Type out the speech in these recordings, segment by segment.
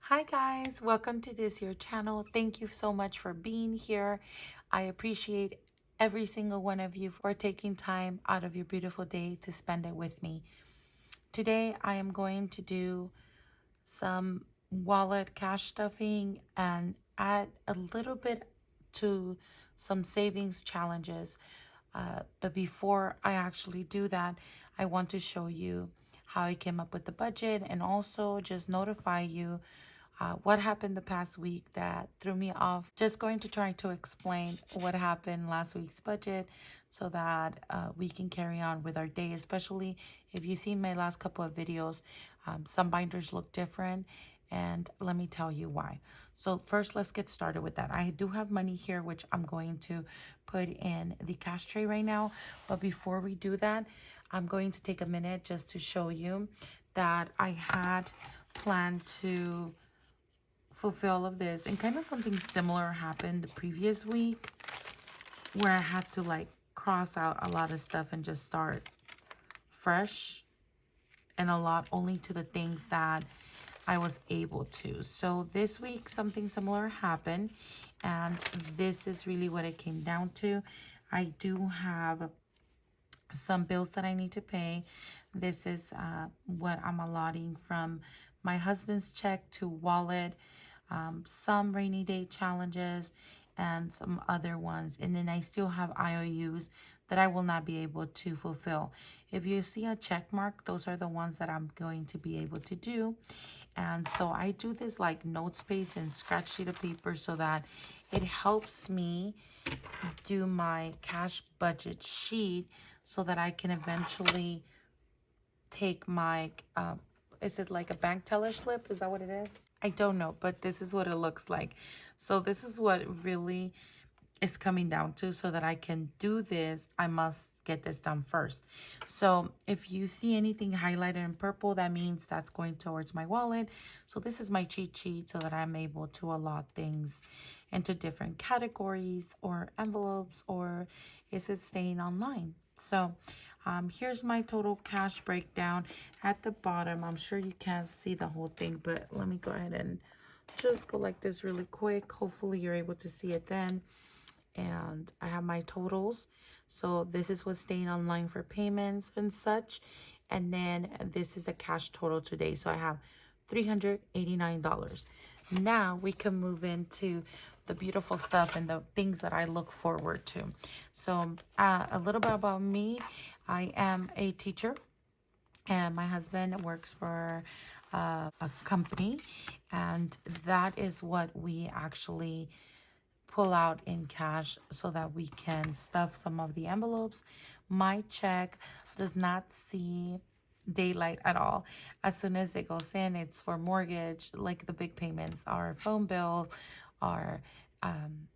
Hi guys, welcome to your channel. Thank you so much for being here. I appreciate every single one of you for taking time out of your beautiful day to spend it with me. Today I am going to do some wallet cash stuffing and add a little bit to some savings challenges. But before I actually do that, I want to show you how I came up with the budget and also just notify you what happened the past week that threw me off. Just going to try to explain what happened last week's budget so that we can carry on with our day, especially if you've seen my last couple of videos. Some binders look different, and let me tell you why. So first, let's get started with that. I do have money here, which I'm going to put in the cash tray right now. But before we do that, I'm going to take a minute just to show you that I had planned to fulfill all of this, and kind of something similar happened the previous week where I had to like cross out a lot of stuff and just start fresh and a lot only to the things that I was able to. So this week something similar happened, and this is really what it came down to. I do have some bills that I need to pay. This is what I'm allotting from my husband's check to wallet, some rainy day challenges, and some other ones. And then I still have IOUs that I will not be able to fulfill. If you see a check mark, those are the ones that I'm going to be able to do. And so I do this like note space and scratch sheet of paper so that it helps me do my cash budget sheet so that I can eventually take my, is it like a bank teller slip? Is that what it is? I don't know, but this is what it looks like. So this is what really is coming down to. So that I can do this, I must get this done first. So if you see anything highlighted in purple, that means that's going towards my wallet. So this is my cheat sheet so that I'm able to allot things into different categories or envelopes, or is it staying online? So here's my total cash breakdown at the bottom. I'm sure you can't see the whole thing, but let me go ahead and just go like this really quick. Hopefully you're able to see it then. And I have my totals. So this is what's staying online for payments and such. And then this is the cash total today. So I have $389. Now we can move into the beautiful stuff and the things that I look forward to. So a little bit about me. I am a teacher, and my husband works for a company, and that is what we actually pull out in cash so that we can stuff some of the envelopes. My check does not see daylight at all. As soon as it goes in, it's for mortgage, like the big payments, our phone bill, our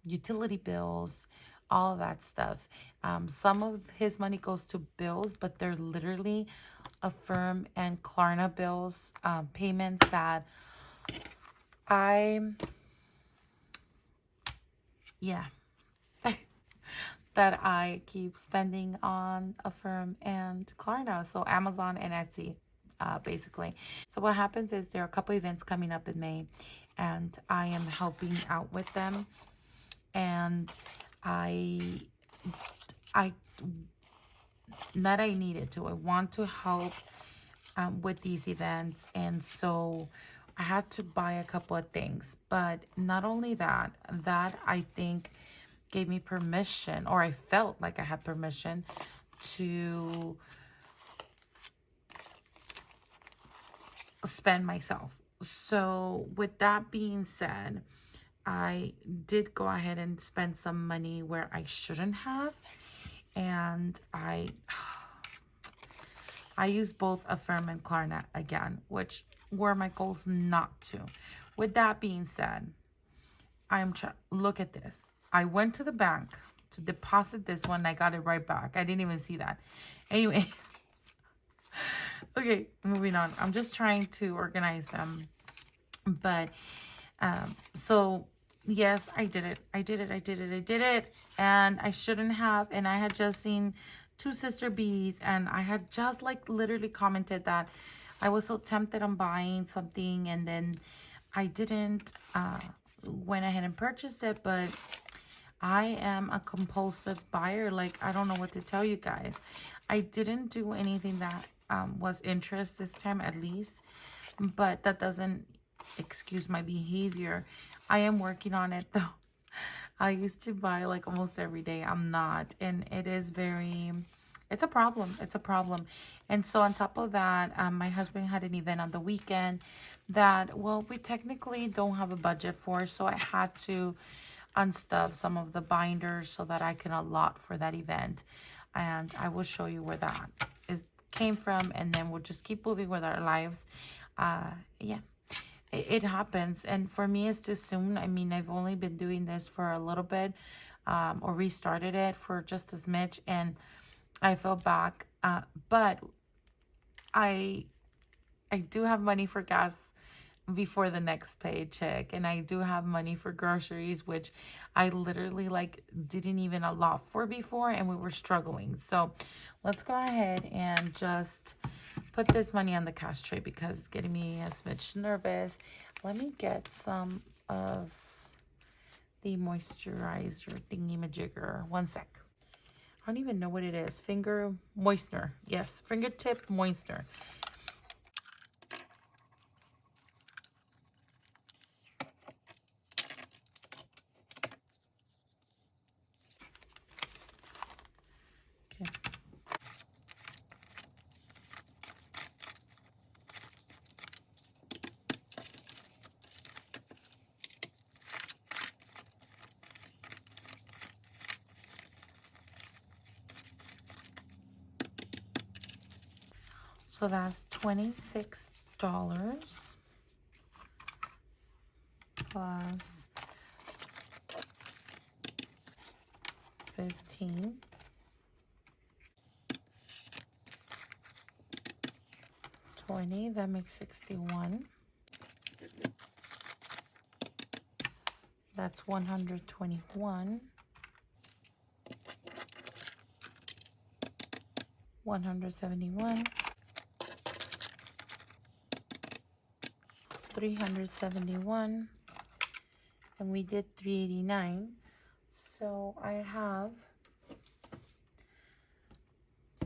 utility bills, all of that stuff. Some of his money goes to bills, but they're literally Affirm and Klarna bills, payments that that I keep spending on Affirm and Klarna. So Amazon and Etsy, basically. So what happens is there are a couple events coming up in May, and I am helping out with them. And I not I needed to. I want to help with these events, and so I had to buy a couple of things. But not only that, that I think gave me permission, or I felt like I had permission to spend myself. So with that being said, I did go ahead and spend some money where I shouldn't have, and I used both Affirm and Klarna again, which were my goals not to. With that being said, look at this. I went to the bank to deposit this one. I got it right back. I didn't even see that. Anyway, okay, moving on. I'm just trying to organize them. But so yes, I did it. I did it. And I shouldn't have. And I had just seen two sister bees, and I had just like literally commented that I was so tempted on buying something, and then I didn't went ahead and purchased it, but I am a compulsive buyer. Like, I don't know what to tell you guys. I didn't do anything that was interest this time, at least, but that doesn't excuse my behavior. I am working on it though. I used to buy like almost every day. I'm not, and it is very, it's a problem. It's a problem. And so on top of that, my husband had an event on the weekend that, well, we technically don't have a budget for, so I had to unstuff some of the binders so that I can allot for that event. And I will show you where that came from, and then we'll just keep moving with our lives. Yeah, it happens, and for me it's too soon. I mean, I've only been doing this for a little bit, or restarted it for just as much, and I fell back, but I do have money for gas before the next paycheck, and I do have money for groceries, which I literally like didn't even allot for before, and we were struggling. So let's go ahead and just put this money on the cash tray because it's getting me a smidge nervous. Let me get some of the moisturizer thingy-majigger. One sec. I don't even know what it is. Finger moistener. Yes, fingertip moistener. Okay. So that's $26 plus 15. 20, that makes 61. That's 121. 171. 371. And we did 389. So I have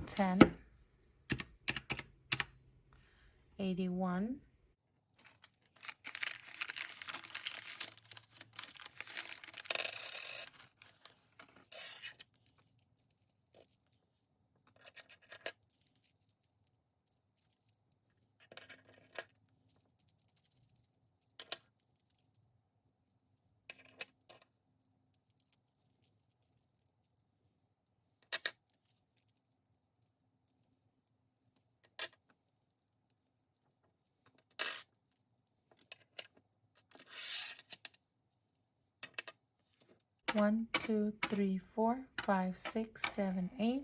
10. 81. 1, 2, 3, 4, 5, 6, 7, 8.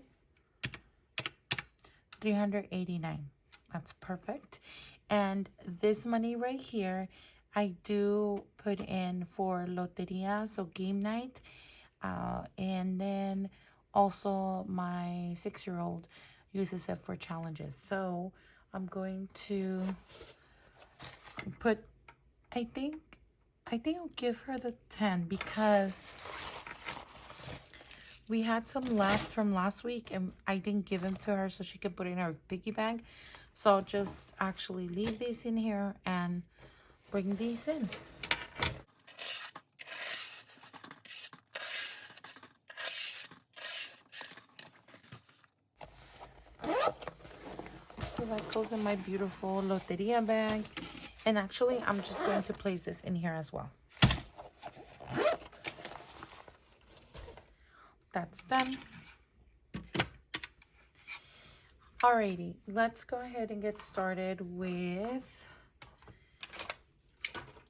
389. That's perfect. And this money right here, I do put in for loteria, so game night. And then also my 6-year-old uses it for challenges. So I'm going to put, I think I'll give her the 10 because we had some left from last week and I didn't give them to her so she could put it in her piggy bank. So I'll just actually leave these in here and bring these in. So that goes in my beautiful loteria bag. And actually, I'm just going to place this in here as well. That's done. Alrighty, let's go ahead and get started with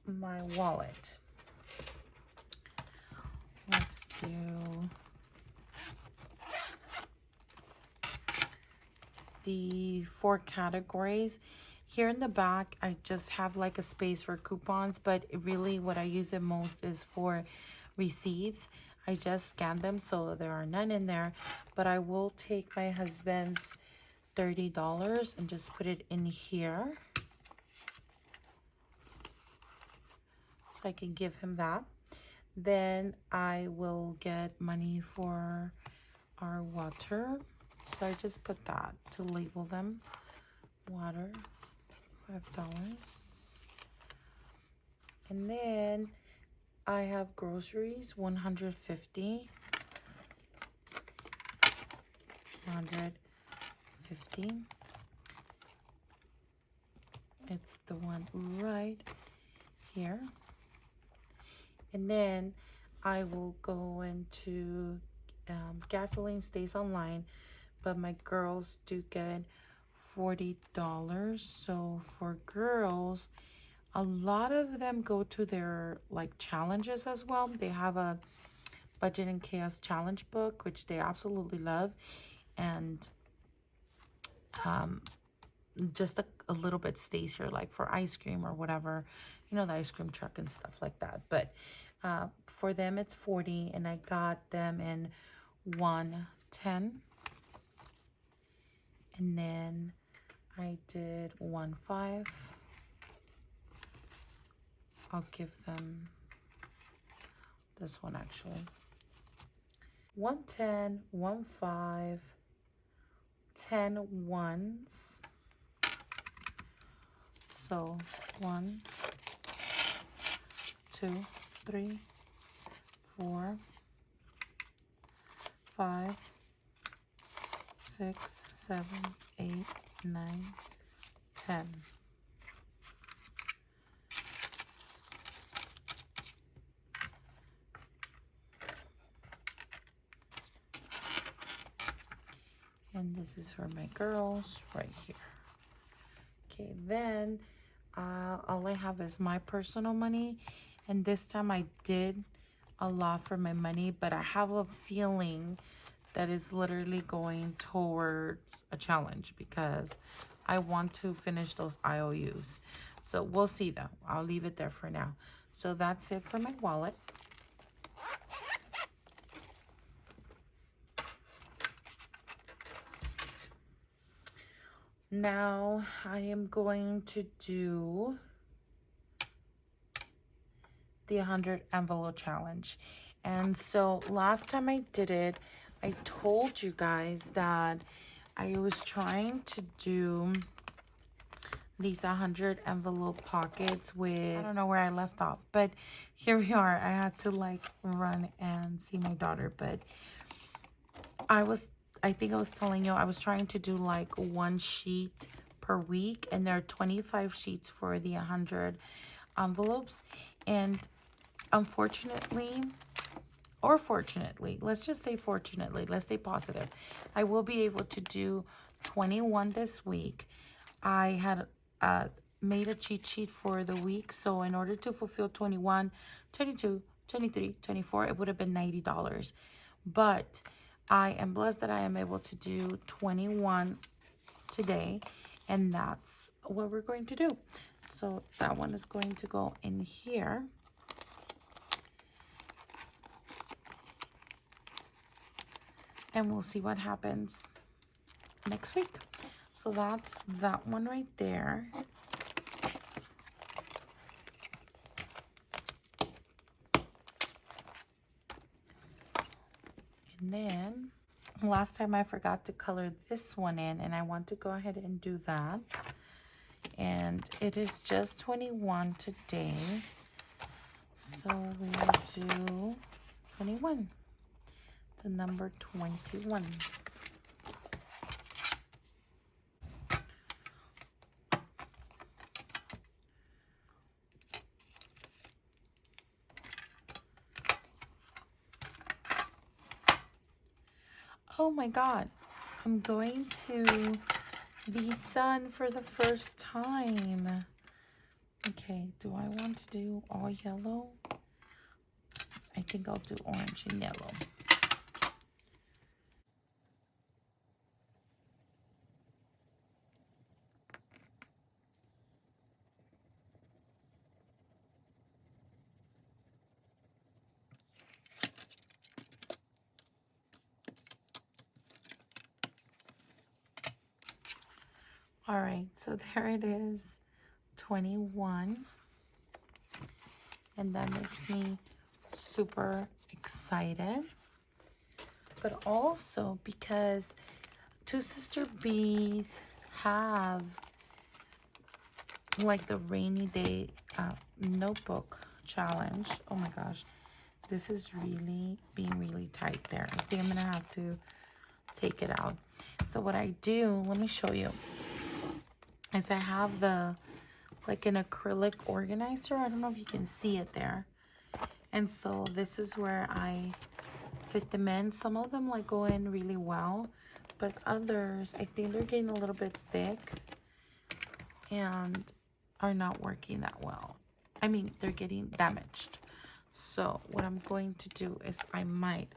my wallet. Let's do the 4 categories. Here in the back, I just have like a space for coupons, but really what I use it most is for receipts. I just scan them, so there are none in there, but I will take my husband's $30 and just put it in here. so I can give him that. Then I will get money for our water. So I just put that to label them. Water, $5. And then I have groceries, 150. 150. It's the one right here. And then I will go into gasoline stays online, but my girls do get $40. So for girls, a lot of them go to their like challenges as well. They have a Budget and Chaos challenge book, which they absolutely love. And just a little bit stays here, like for ice cream or whatever, you know, the ice cream truck and stuff like that. But for them it's 40, and I got them in 110. And then I did 1.5. I'll give them this one actually. 110, 1.5, 10 ones. So 1, 2, 3, 4, 5, 6, 7, 8, 9, 10. And this is for my girls right here. Okay, then all I have is my personal money. And this time I did a lot for my money, but I have a feeling that is literally going towards a challenge because I want to finish those IOUs. So we'll see though. I'll leave it there for now. So that's it for my wallet. Now I am going to do the 100 envelope challenge. And so last time I did it, I told you guys that I was trying to do these 100 envelope pockets with, I don't know where I left off, but here we are. I had to like run and see my daughter, but I think I was telling you I was trying to do like one sheet per week, and there are 25 sheets for the 100 envelopes. And unfortunately, or fortunately, let's just say fortunately, let's stay positive, I will be able to do 21 this week. I had made a cheat sheet for the week, so in order to fulfill 21, 22, 23, 24, it would have been $90. But I am blessed that I am able to do 21 today, and that's what we're going to do. So that one is going to go in here. And we'll see what happens next week. So that's that one right there. And then last time I forgot to color this one in, and I want to go ahead and do that. And it is just 21 today. So we will do 21. The number 21. Oh my God, I'm going to the sun for the first time. Okay, do I want to do all yellow? I think I'll do orange and yellow. All right, so there it is, 21. and that makes me super excited. But also because Two Sister Bees have like the rainy day notebook challenge. Oh my gosh, this is really being really tight there. I think I'm gonna have to take it out. So what I do, let me show you, is I have the like an acrylic organizer. I don't know if you can see it there. And so this is where I fit them in. Some of them like go in really well, but others, I think they're getting a little bit thick and are not working that well. I mean, they're getting damaged. So what I'm going to do is I might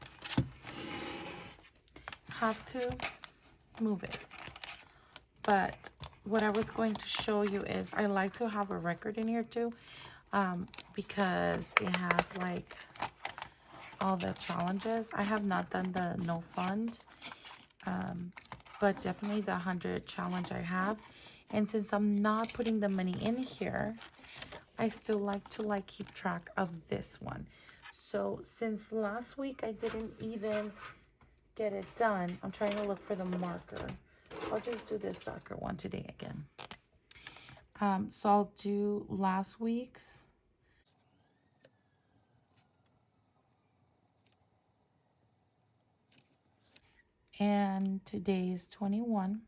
have to move it. But what I was going to show you is I like to have a record in here too, because it has like all the challenges. I have not done the no fund, but definitely the 100 challenge I have. And since I'm not putting the money in here, I still like to keep track of this one. So since last week I didn't even get it done, I'm trying to look for the marker. I'll just do this darker one today again. So I'll do last week's. And today is 21.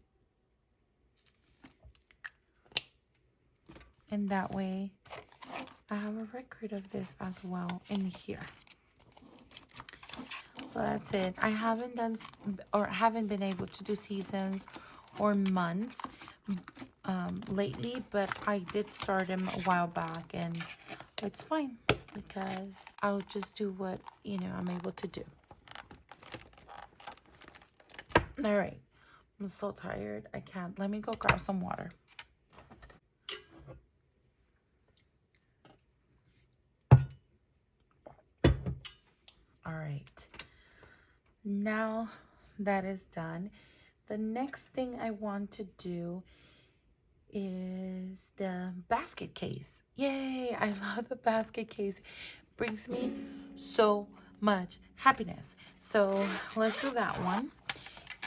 And that way I have a record of this as well in here. So that's it. I haven't done or haven't been able to do seasons or months lately, but I did start them a while back, and it's fine because I'll just do what, you know, I'm able to do. All right, I'm so tired. I can't. Let me go grab some water. All right, now that is done, the next thing I want to do is the basket case. Yay, I love the basket case. Brings me so much happiness. So let's do that one.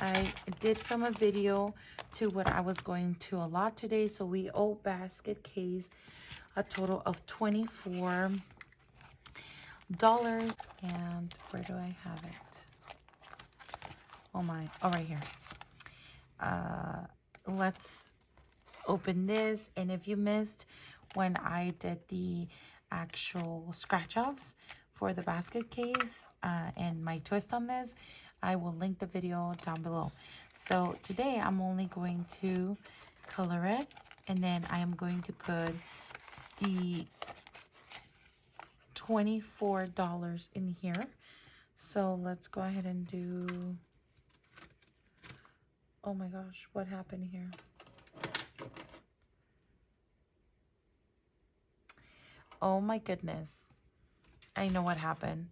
I did film a video to what I was going to allot today. So we owe basket case a total of $24. And where do I have it? Oh my, oh, right here. Let's open this. And if you missed when I did the actual scratch offs for the basket case and my twist on this, I will link the video down below. So today I'm only going to color it, and then I am going to put the $24 in here. So let's go ahead and do, oh my gosh, what happened here? Oh my goodness, I know what happened.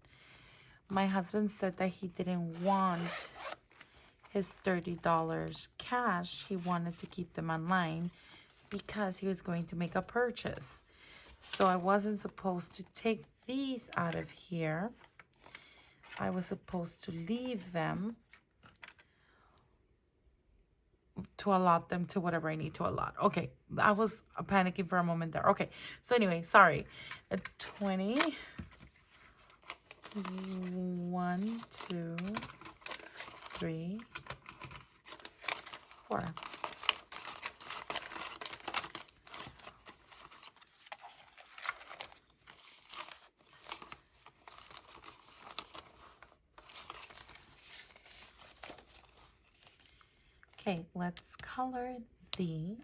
My husband said that he didn't want his $30 cash. He wanted to keep them online because he was going to make a purchase. So I wasn't supposed to take these out of here. I was supposed to leave them to allot them to whatever I need to allot. Okay, I was panicking for a moment there. Okay, so anyway, sorry. 20, 1, 2, 3, 4. Okay, let's color these.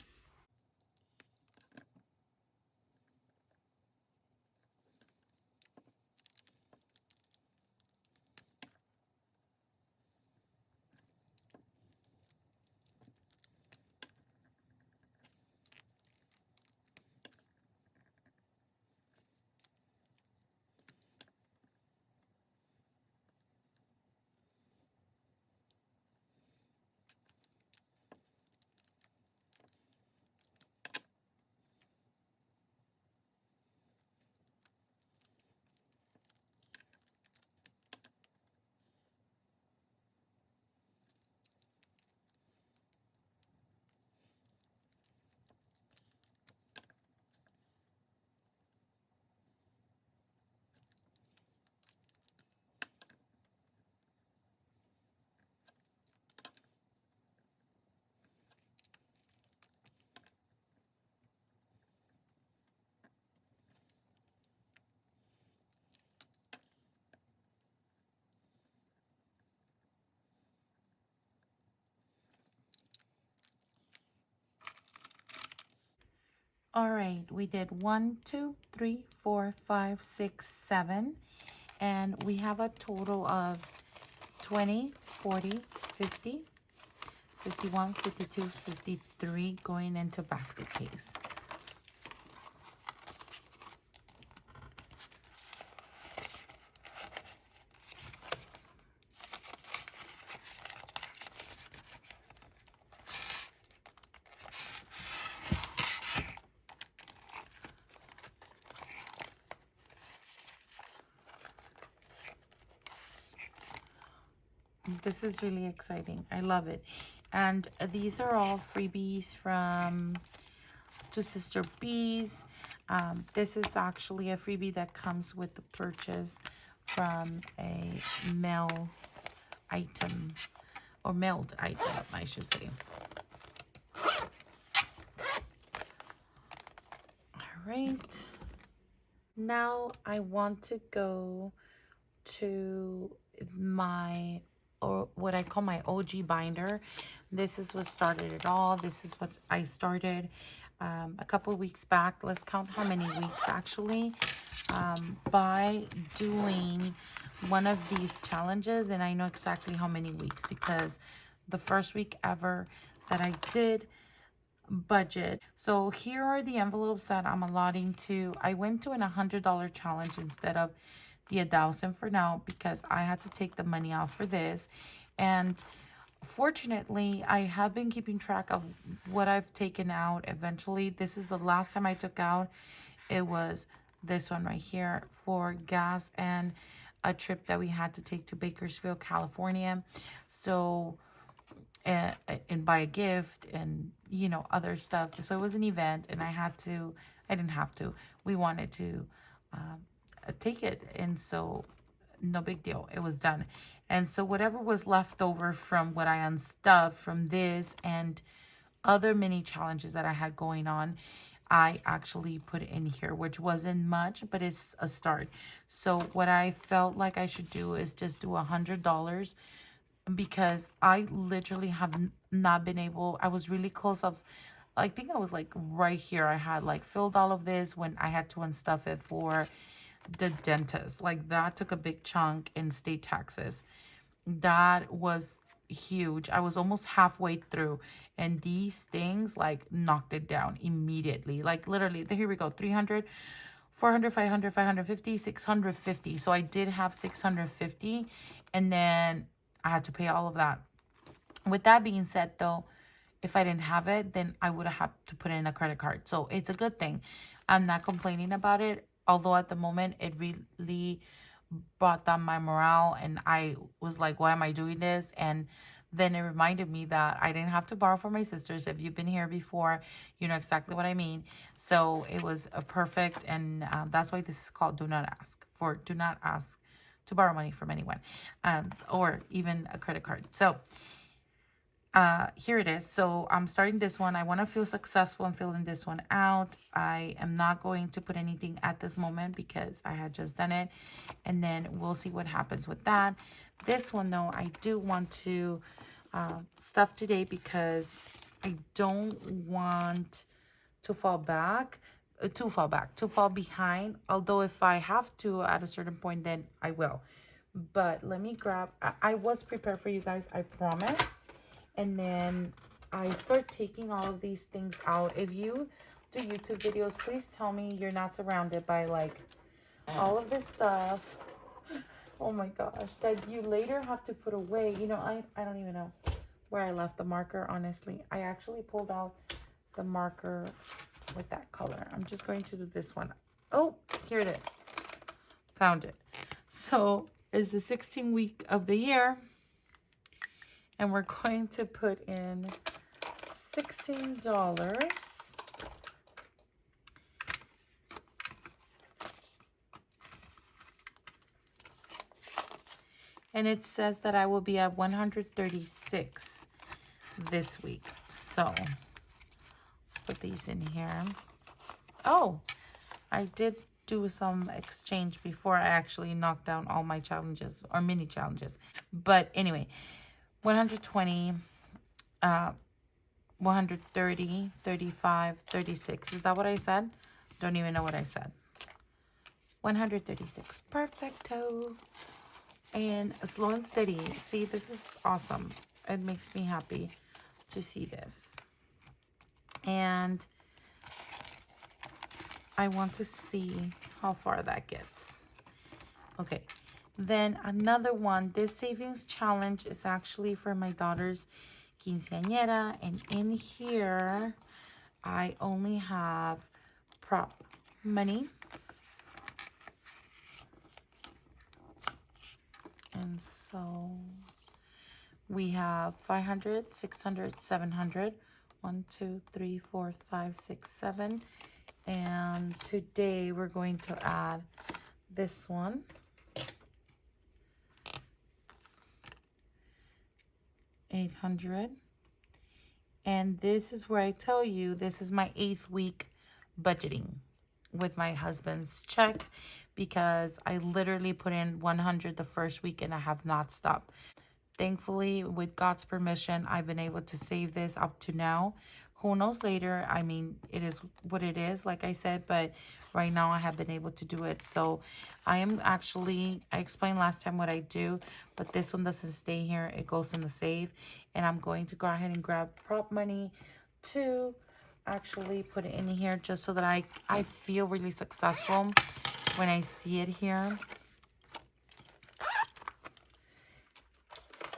All right, we did 1, 2, 3, 4, 5, 6, 7, and we have a total of 20, 40, 50, 51, 52, 53 going into basket case. This is really exciting. I love it. And these are all freebies from Two Sister Bees. This is actually a freebie that comes with the purchase from a mail item, or mailed item, I should say. All right. Now I want to go to my, or what I call my OG binder. This is what started it all. This is what I started a couple of weeks back. Let's count how many weeks actually, by doing one of these challenges. And I know exactly how many weeks, because the first week ever that I did budget. So here are the envelopes that I'm allotting to. I went to an $100 challenge instead of the 1,000 for now, because I had to take the money out for this. And fortunately, I have been keeping track of what I've taken out eventually. This is the last time I took out. It was this one right here for gas and a trip that we had to take to Bakersfield, California. So and buy a gift and, you know, other stuff. So it was an event, and I didn't have to. We wanted to take it, and so no big deal. It was done. And so whatever was left over from what I unstuffed from this and other mini challenges that I had going on, I actually put in here, which wasn't much, but it's a start. So what I felt like I should do is just do $100, because I literally have not been able. I was really close of, I think I was like right here. I had like filled all of this when I had to unstuff it for the dentist. Like that took a big chunk in state taxes. That was huge. I was almost halfway through, and these things like knocked it down immediately. Like literally, here we go, 300, 400, 500, 550, 650. So I did have 650, and then I had to pay all of that. With that being said, though, if I didn't have it, then I would have had to put in a credit card. So it's a good thing. I'm not complaining about it. Although at the moment, it really brought down my morale. And I was like, why am I doing this? And then it reminded me that I didn't have to borrow from my sisters. If you've been here before, you know exactly what I mean. So it was a perfect. And that's why this is called Do Not Ask. Do not ask to borrow money from anyone, or even a credit card. So here it is. So I'm starting this one. I want to feel successful in filling this one out. I am not going to put anything at this moment because I had just done it, and then we'll see what happens with that. This one though, I do want to stuff today because I don't want to fall behind. Although if I have to at a certain point, then I will. But let me grab, I was prepared for you guys, I promise. And then I start taking all of these things out. If you do YouTube videos, please tell me you're not surrounded by like all of this stuff. Oh my gosh, that you later have to put away. You know, I don't even know where I left the marker, honestly. I actually pulled out the marker with that color. I'm just going to do this one. Oh, here it is. Found it. So it's the 16th week of the year, and we're going to put in $16. And it says that I will be at 136 this week. So let's put these in here. Oh, I did do some exchange before I actually knocked down all my challenges or mini challenges. But anyway, 120, 130, 35, 36. Is that what I said? Don't even know what I said. 136. Perfecto. And slow and steady. See, this is awesome. It makes me happy to see this. And I want to see how far that gets. Okay. Then another one. This savings challenge is actually for my daughter's quinceañera. And in here, I only have prop money. And so we have 500, 600, 700. 1, 2, 3, 4, 5, 6, 7. And today we're going to add this one. $800. And this is where I tell you this is my 8th week budgeting with my husband's check, because I literally put in 100 the first week and I have not stopped. Thankfully, with God's permission, I've been able to save this up to now. Who knows later? I mean, it is what it is, like I said, but right now I have been able to do it. So I am actually, I explained last time what I do, but this one doesn't stay here. It goes in the save. And I'm going to go ahead and grab prop money to actually put it in here, just so that I feel really successful when I see it here.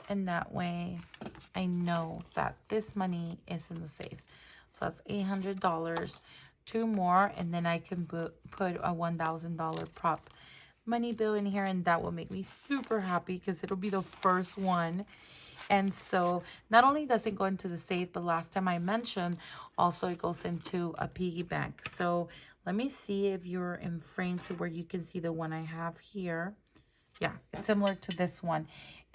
And that way I know that this money is in the safe. So that's $800, 2 more, and then I can put a $1,000 prop money bill in here, and that will make me super happy because it'll be the first one. And so not only does it go into the safe, but last time I mentioned also it goes into a piggy bank. So let me see if you're in frame to where you can see the one I have here. Yeah, it's similar to this one.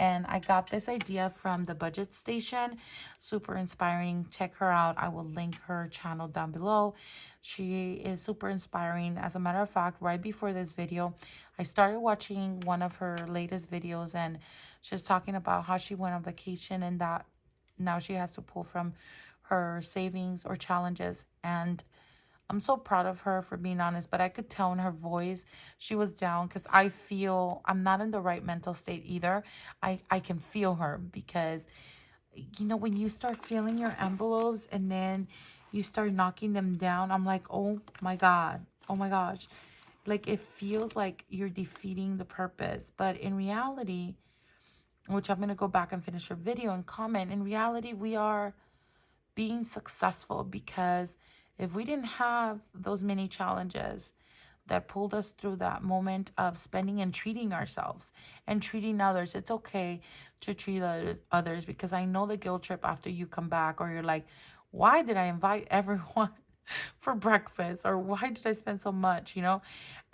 And I got this idea from the Budget Station. Super inspiring. Check her out. I will link her channel down below. She is super inspiring. As a matter of fact, right before this video, I started watching one of her latest videos, and she's talking about how she went on vacation and that now she has to pull from her savings or challenges. And I'm so proud of her, for being honest, but I could tell in her voice she was down, because I feel I'm not in the right mental state either. I can feel her, because, you know, when you start feeling your envelopes and then you start knocking them down, I'm like, oh my God, oh my gosh. Like, it feels like you're defeating the purpose. But in reality, which I'm going to go back and finish her video and comment, in reality, we are being successful, because if we didn't have those many challenges that pulled us through that moment of spending and treating ourselves and treating others, it's okay to treat others, because I know the guilt trip after you come back, or you're like, why did I invite everyone for breakfast, or why did I spend so much? You know,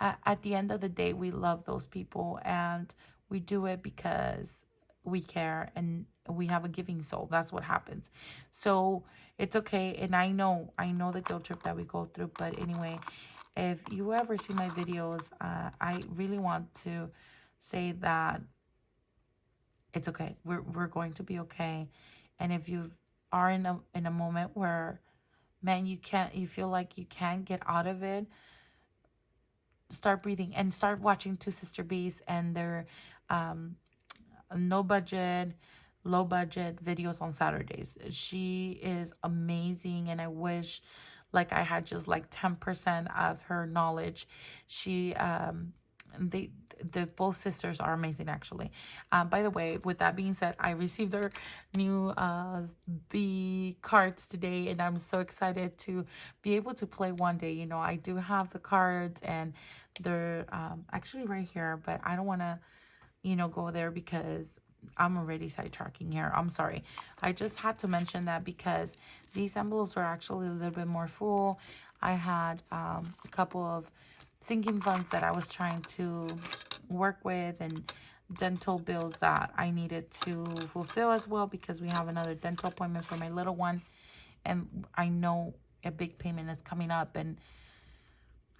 at the end of the day, we love those people, and we do it because we care and we have a giving soul. That's what happens. So it's okay. And I know the guilt trip that we go through. But anyway, if you ever see my videos, I really want to say that it's okay. We're going to be okay. And if you are in a moment where, man, you feel like you can't get out of it, start breathing and start watching Two Sister Bees and their no budget, low budget videos on Saturdays. She is amazing, and I wish like I had just like 10% of her knowledge. She the both sisters are amazing, actually. By the way, with that being said, I received their new bee cards today, and I'm so excited to be able to play one day. You know, I do have the cards, and they're actually right here, but I don't want to, you know, go there because I'm already sidetracking here. I'm sorry. I just had to mention that because these envelopes were actually a little bit more full. I had a couple of sinking funds that I was trying to work with, and dental bills that I needed to fulfill as well, because we have another dental appointment for my little one, and I know a big payment is coming up, and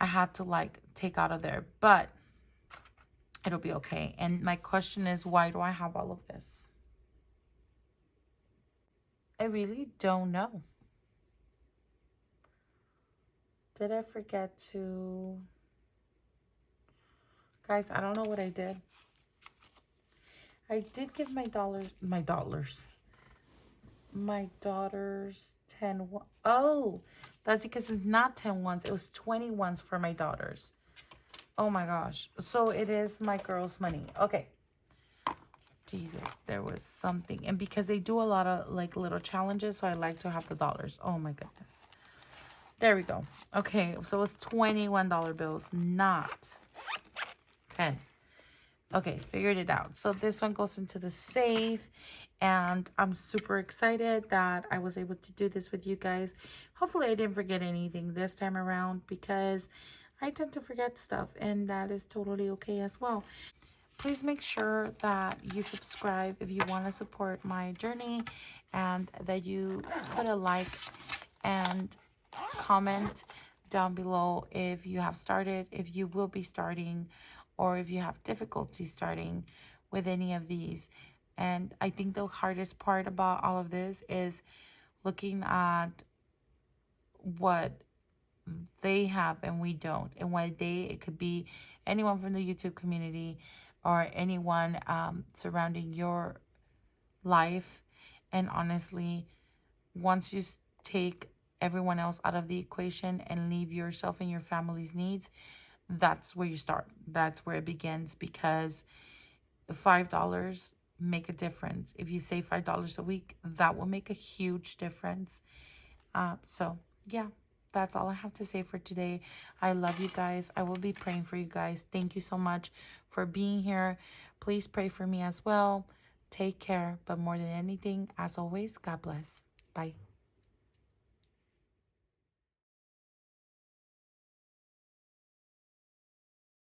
I had to like take out of there, but it'll be okay. And my question is, why do I have all of this? I really don't know. Did I forget to... Guys, I don't know what I did. I did give my daughters 10 Oh, that's because it's not 10 ones. It was 20 ones for my daughters. Oh my gosh. So it is my girls' money. Okay. Jesus, there was something. And because they do a lot of like little challenges, so I like to have the dollars. Oh my goodness. There we go. Okay, so it's $21 bills, not 10. Okay, figured it out. So this one goes into the safe, and I'm super excited that I was able to do this with you guys. Hopefully I didn't forget anything this time around, because I tend to forget stuff, and that is totally okay as well. Please make sure that you subscribe if you want to support my journey, and that you put a like and comment down below if you have started, if you will be starting, or if you have difficulty starting with any of these. And I think the hardest part about all of this is looking at what they have and we don't, and what it could be anyone from the YouTube community or anyone surrounding your life. And honestly, once you take everyone else out of the equation and leave yourself and your family's needs, that's where you start. That's where it begins, because $5 make a difference. If you save $5 a week, that will make a huge difference. So yeah, that's all I have to say for today. I love you guys. I will be praying for you guys. Thank you so much for being here. Please pray for me as well. Take care. But more than anything, as always, God bless. Bye.